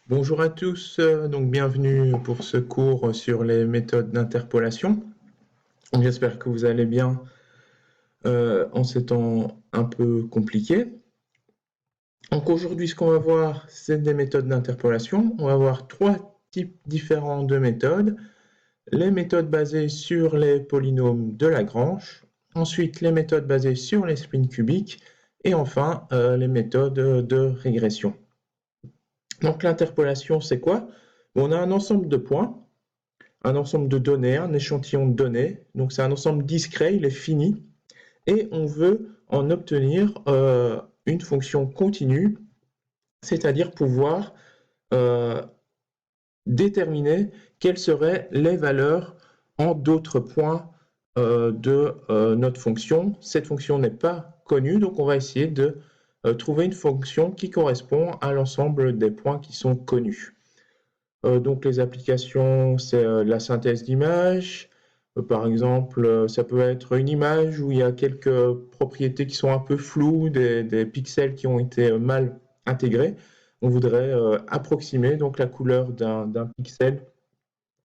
Bonjour à tous, donc bienvenue pour ce cours sur les méthodes d'interpolation. J'espère que vous allez bien en ces temps un peu compliqués. Donc aujourd'hui, ce qu'on va voir, c'est des méthodes d'interpolation. On va voir trois types différents de méthodes. Les méthodes basées sur les polynômes de Lagrange, ensuite les méthodes basées sur les splines cubiques, et enfin les méthodes de régression. Donc l'interpolation, c'est quoi? On a un ensemble de points, un ensemble de données, un échantillon de données. Donc c'est un ensemble discret, il est fini. Et on veut en obtenir une fonction continue, c'est-à-dire pouvoir déterminer quelles seraient les valeurs en d'autres points de notre fonction. Cette fonction n'est pas connue, donc on va essayer de trouver une fonction qui correspond à l'ensemble des points qui sont connus. Donc les applications, c'est la synthèse d'images. Par exemple, ça peut être une image où il y a quelques propriétés qui sont un peu floues, des pixels qui ont été mal intégrés. On voudrait approximer donc la couleur d'un pixel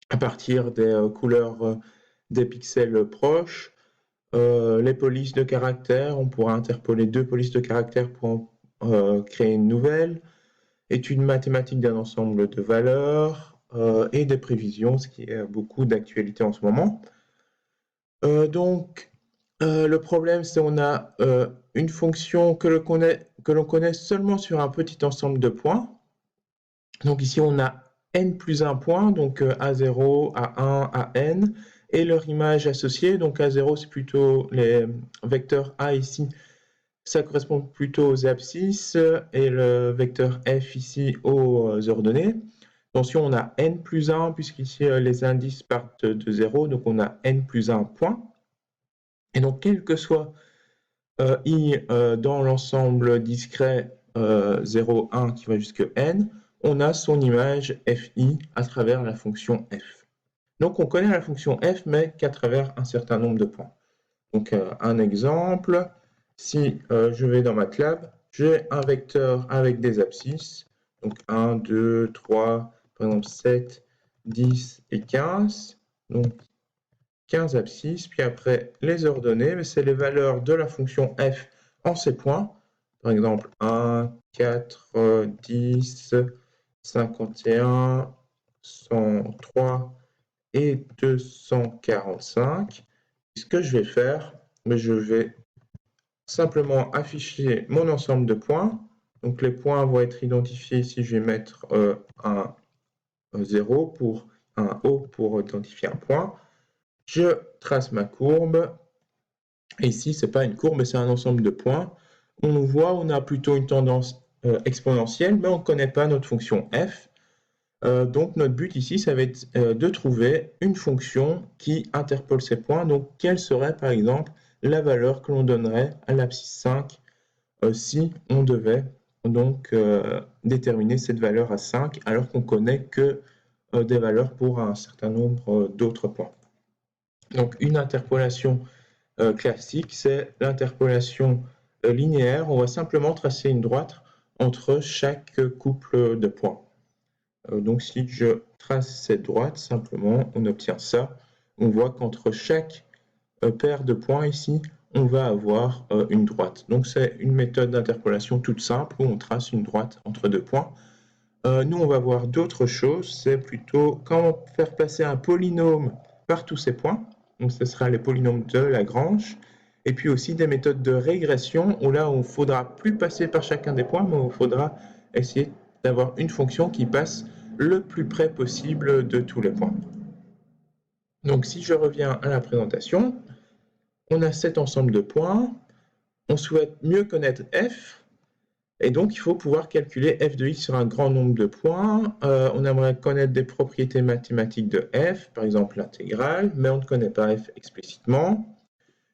à partir des couleurs des pixels proches. Les polices de caractères, on pourra interpoler deux polices de caractères pour en créer une nouvelle. Études mathématiques d'un ensemble de valeurs et des prévisions, ce qui est beaucoup d'actualité en ce moment. Le problème, c'est qu'on a une fonction que l'on connaît seulement sur un petit ensemble de points. Donc ici, on a n plus 1 point, donc A0, A1, AN, et leur image associée. Donc A0, c'est plutôt les vecteurs A ici, ça correspond plutôt aux abscisses, et le vecteur f ici aux ordonnées. Attention, on a n plus 1, puisqu'ici les indices partent de 0, donc on a n plus 1 point. Et donc, quel que soit i dans l'ensemble discret 0, 1 qui va jusqu'à n, on a son image fi à travers la fonction f. Donc, on connaît la fonction f, mais qu'à travers un certain nombre de points. Donc, un exemple, si je vais dans MATLAB, j'ai un vecteur avec des abscisses, donc 1, 2, 3, par exemple 7, 10 et 15, donc 15 abscisses, puis après les ordonnées, c'est les valeurs de la fonction f en ces points, par exemple 1, 4, 10, 51, 103 et 245. Ce que je vais faire, je vais simplement afficher mon ensemble de points. Donc les points vont être identifiés ici, je vais mettre un 0 pour un O pour identifier un point. Je trace ma courbe. Et ici, ce n'est pas une courbe, mais c'est un ensemble de points. On voit, on a plutôt une tendance exponentielle, mais on ne connaît pas notre fonction f. Donc notre but ici, ça va être de trouver une fonction qui interpole ces points. Donc quelle serait par exemple la valeur que l'on donnerait à l'abscisse 5 si on devait donc déterminer cette valeur à 5 alors qu'on connaît que des valeurs pour un certain nombre d'autres points. Donc une interpolation classique, c'est l'interpolation linéaire. On va simplement tracer une droite entre chaque couple de points. Donc si je trace cette droite, simplement, on obtient ça. On voit qu'entre chaque paire de points ici, on va avoir une droite. Donc c'est une méthode d'interpolation toute simple où on trace une droite entre deux points. Nous, on va voir d'autres choses. C'est plutôt comment faire passer un polynôme par tous ces points. Donc ce sera les polynômes de Lagrange. Et puis aussi des méthodes de régression où là, on ne faudra plus passer par chacun des points, mais il faudra essayer d'avoir une fonction qui passe le plus près possible de tous les points. Donc si je reviens à la présentation, on a cet ensemble de points. On souhaite mieux connaître f. Et donc, il faut pouvoir calculer f de x sur un grand nombre de points. On aimerait connaître des propriétés mathématiques de f, par exemple l'intégrale, mais on ne connaît pas f explicitement.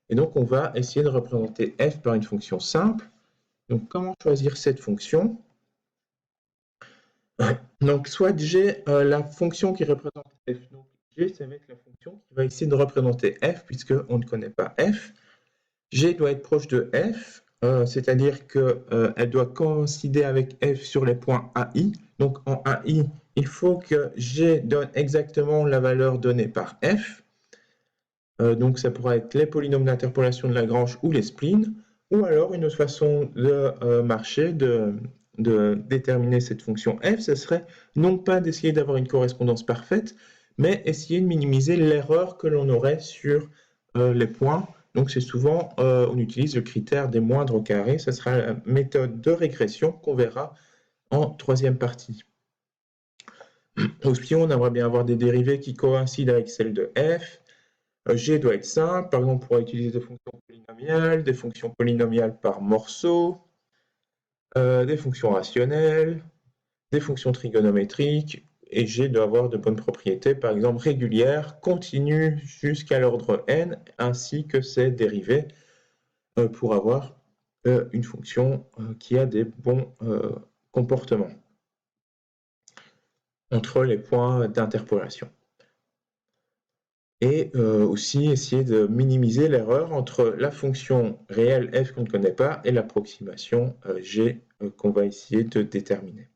Et donc, on va essayer de représenter f par une fonction simple. Donc, comment choisir cette fonction? Donc, soit j'ai la fonction qui représente f. Donc, g, ça va être la fonction qui va essayer de représenter f, puisqu'on ne connaît pas f. G doit être proche de f, c'est-à-dire qu'elle doit coïncider avec f sur les points AI. Donc en AI, il faut que G donne exactement la valeur donnée par F. Donc ça pourra être les polynômes d'interpolation de Lagrange ou les splines, ou alors une autre façon de marcher, de déterminer cette fonction f, ce serait non pas d'essayer d'avoir une correspondance parfaite, mais essayer de minimiser l'erreur que l'on aurait sur les points. Donc c'est souvent, on utilise le critère des moindres au carré, ce sera la méthode de régression qu'on verra en troisième partie. Au spion, on aimerait bien avoir des dérivées qui coïncident avec celles de f. G doit être simple, par exemple on pourra utiliser des fonctions polynomiales par morceau, des fonctions rationnelles, des fonctions trigonométriques, et G doit avoir de bonnes propriétés, par exemple régulières, continues jusqu'à l'ordre n, ainsi que ses dérivés, pour avoir une fonction qui a des bons comportements entre les points d'interpolation. Et aussi essayer de minimiser l'erreur entre la fonction réelle f qu'on ne connaît pas et l'approximation g qu'on va essayer de déterminer.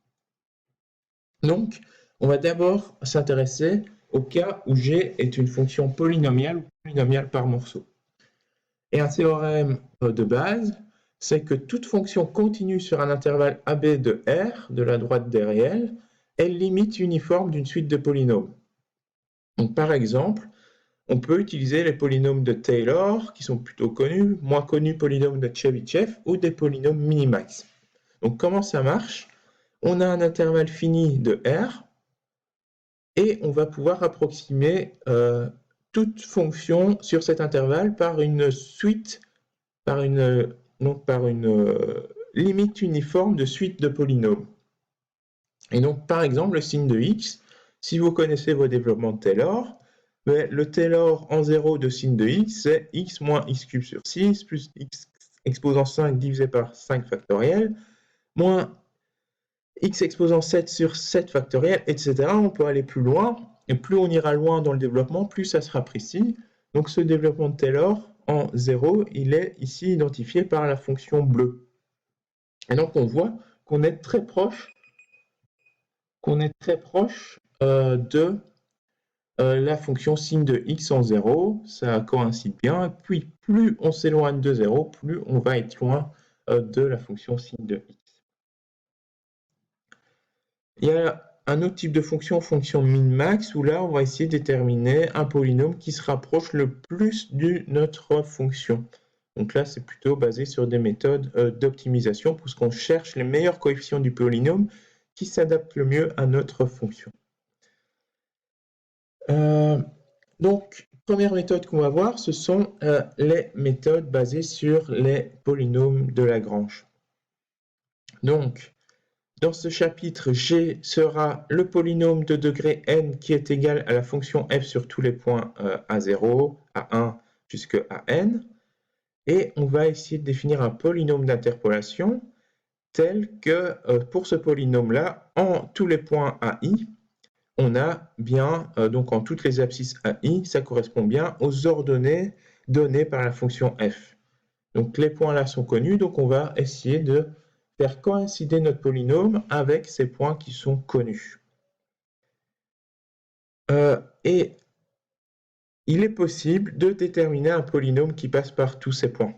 Donc, on va d'abord s'intéresser au cas où g est une fonction polynomiale ou polynomiale par morceau. Et un théorème de base, c'est que toute fonction continue sur un intervalle AB de R, de la droite des réels, est limite uniforme d'une suite de polynômes. Donc, par exemple, on peut utiliser les polynômes de Taylor, qui sont plutôt connus, moins connus polynômes de Chebyshev, ou des polynômes minimax. Donc comment ça marche? On a un intervalle fini de R, et on va pouvoir approximer toute fonction sur cet intervalle par une suite, par une limite uniforme de suite de polynômes. Et donc par exemple le signe de x, si vous connaissez vos développements de Taylor, mais le Taylor en 0 de signe de x, c'est x moins x cube sur 6 plus x exposant 5 divisé par 5 factoriel, moins x exposant 7 sur 7 factoriel, etc. On peut aller plus loin, et plus on ira loin dans le développement, plus ça sera précis. Donc ce développement de Taylor en 0, il est ici identifié par la fonction bleue. Et donc on voit qu'on est très proche, de la fonction signe de x en 0, ça coïncide bien, et puis plus on s'éloigne de 0, plus on va être loin de la fonction signe de x. Il y a un autre type de fonction min-max, où là on va essayer de déterminer un polynôme qui se rapproche le plus de notre fonction. Donc là c'est plutôt basé sur des méthodes d'optimisation, puisqu'on cherche les meilleurs coefficients du polynôme qui s'adaptent le mieux à notre fonction. Donc, première méthode qu'on va voir, ce sont les méthodes basées sur les polynômes de Lagrange. Donc, dans ce chapitre, G sera le polynôme de degré n qui est égal à la fonction f sur tous les points A0, A1 jusqu'à n. Et on va essayer de définir un polynôme d'interpolation tel que pour ce polynôme-là, en tous les points AI, on a bien, donc en toutes les abscisses AI, ça correspond bien aux ordonnées données par la fonction f. Donc les points là sont connus, donc on va essayer de faire coïncider notre polynôme avec ces points qui sont connus. Et il est possible de déterminer un polynôme qui passe par tous ces points.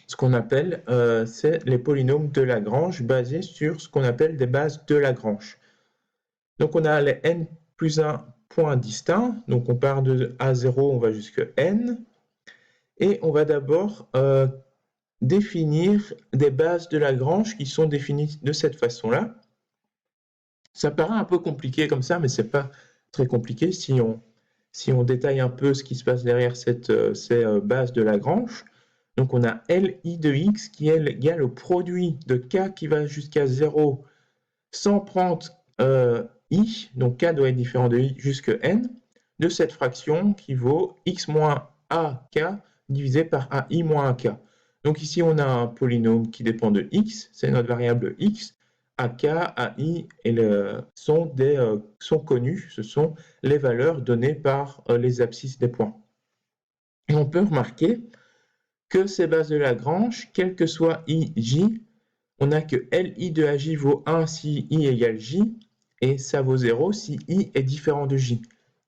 Ce qu'on appelle, c'est les polynômes de Lagrange basés sur ce qu'on appelle des bases de Lagrange. Donc on a les n plus 1 points distincts, donc on part de A0, on va jusqu'à n, et on va d'abord définir des bases de Lagrange qui sont définies de cette façon-là. Ça paraît un peu compliqué comme ça, mais ce n'est pas très compliqué si on détaille un peu ce qui se passe derrière ces bases de Lagrange. Donc on a Li de x qui est égal au produit de k qui va jusqu'à 0 sans prendre i, donc k doit être différent de i jusqu'à n, de cette fraction qui vaut x moins ak divisé par ai moins ak. Donc ici on a un polynôme qui dépend de x, c'est notre variable x, ak, ai sont connus, ce sont les valeurs données par les abscisses des points. Et on peut remarquer que ces bases de Lagrange, quel que soit ij, on a que LI de AJ vaut 1 si I égale J, et ça vaut 0 si I est différent de J.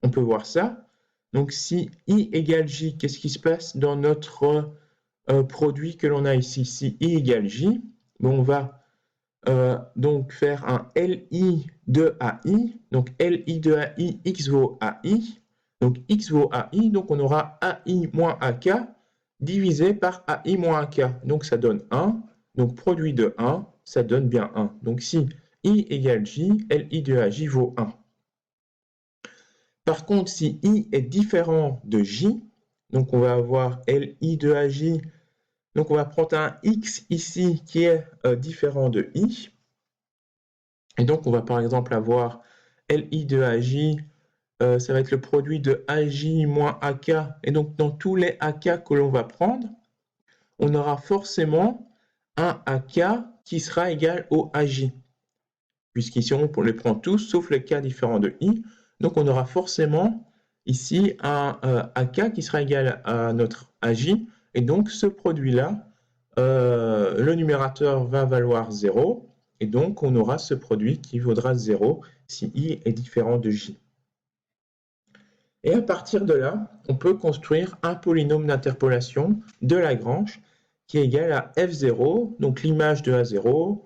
On peut voir ça. Donc si I égale J, qu'est-ce qui se passe dans notre produit que l'on a ici? Si I égale J, on va donc faire un LI de AI. Donc LI de AI, X vaut AI. Donc X vaut AI, donc on aura AI moins AK divisé par AI moins AK. Donc ça donne 1. Donc produit de 1, ça donne bien 1. Donc si I égale J, LI de AJ vaut 1. Par contre, si I est différent de J, donc on va avoir LI de AJ, donc on va prendre un X ici qui est différent de I. Et donc on va par exemple avoir LI de AJ, ça va être le produit de AJ moins AK. Et donc dans tous les AK que l'on va prendre, on aura forcément un AK qui sera égal au AJ. Puisqu'ici on les prend tous, sauf les cas différents de I. Donc on aura forcément ici un AK qui sera égal à notre AJ. Et donc ce produit-là, le numérateur va valoir 0. Et donc on aura ce produit qui vaudra 0 si I est différent de J. Et à partir de là, on peut construire un polynôme d'interpolation de Lagrange qui est égal à F0, donc l'image de A0,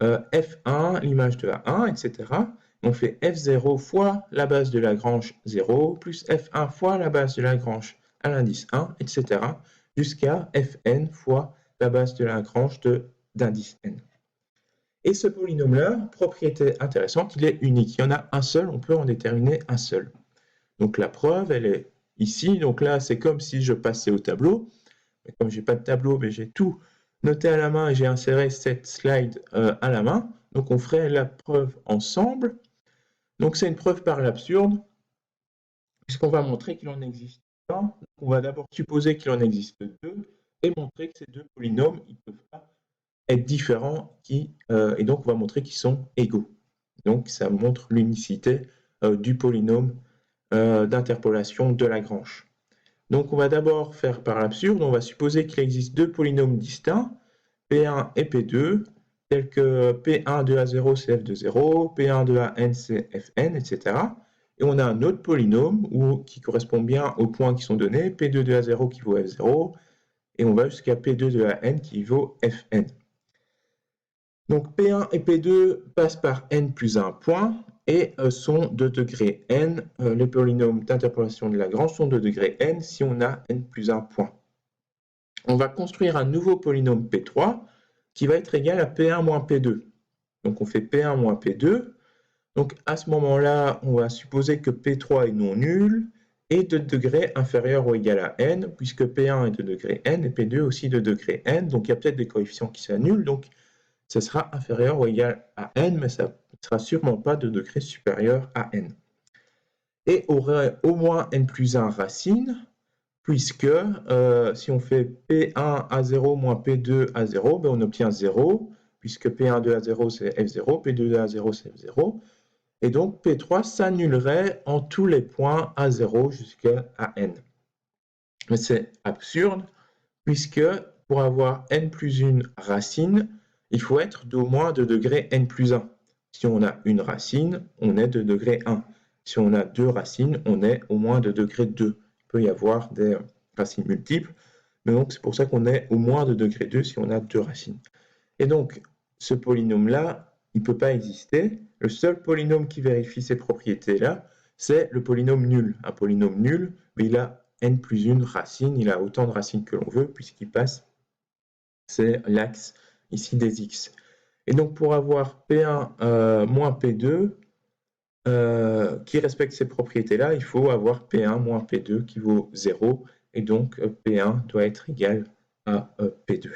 F1, l'image de A1, etc. On fait F0 fois la base de Lagrange 0, plus F1 fois la base de Lagrange à l'indice 1, etc. jusqu'à Fn fois la base de Lagrange d'indice n. Et ce polynôme-là, propriété intéressante, il est unique. Il y en a un seul, on peut en déterminer un seul. Donc la preuve, elle est ici. Donc là, c'est comme si je passais au tableau. Mais comme je n'ai pas de tableau, mais j'ai tout noté à la main et j'ai inséré cette slide à la main. Donc on ferait la preuve ensemble. Donc c'est une preuve par l'absurde, puisqu'on va montrer qu'il en existe un. Donc on va d'abord supposer qu'il en existe deux et montrer que ces deux polynômes, ils ne peuvent pas être différents, et donc on va montrer qu'ils sont égaux. Donc ça montre l'unicité du polynôme d'interpolation de Lagrange. Donc on va d'abord faire par l'absurde, on va supposer qu'il existe deux polynômes distincts, P1 et P2, tels que P1 de A0 c'est F de 0, P1 de AN c'est Fn, etc. Et on a un autre polynôme qui correspond bien aux points qui sont donnés, P2 de A0 qui vaut F0, et on va jusqu'à P2 de AN qui vaut Fn. Donc P1 et P2 passent par n plus 1 point et sont de degré n. Les polynômes d'interpolation de Lagrange sont de degré n si on a n plus 1 point. On va construire un nouveau polynôme P3 qui va être égal à P1 moins P2. Donc on fait P1 moins P2. Donc à ce moment-là, on va supposer que P3 est non nul et de degré inférieur ou égal à n, puisque P1 est de degré n et P2 aussi de degré n. Donc il y a peut-être des coefficients qui s'annulent. Donc ce sera inférieur ou égal à n, mais ça ne sera sûrement pas de degré supérieur à n. Et aurait au moins n plus 1 racine, puisque si on fait P1 à 0 moins P2 à 0, ben on obtient 0, puisque P1 de A0 c'est F0, P2 de A0 c'est F0, et donc P3 s'annulerait en tous les points à 0 jusqu'à n. Mais c'est absurde, puisque pour avoir n plus 1 racine, il faut être d'au moins de degré n plus 1. Si on a une racine, on est de degré 1. Si on a deux racines, on est au moins de degré 2. Il peut y avoir des racines multiples, mais donc c'est pour ça qu'on est au moins de degré 2 si on a deux racines. Et donc, ce polynôme-là, il ne peut pas exister. Le seul polynôme qui vérifie ces propriétés-là, c'est le polynôme nul. Un polynôme nul, mais il a n plus 1 racine, il a autant de racines que l'on veut, puisqu'il passe, c'est l'axe ici des x. Et donc pour avoir P1 moins P2 qui respecte ces propriétés-là, il faut avoir P1 moins P2 qui vaut 0, et donc P1 doit être égal à P2.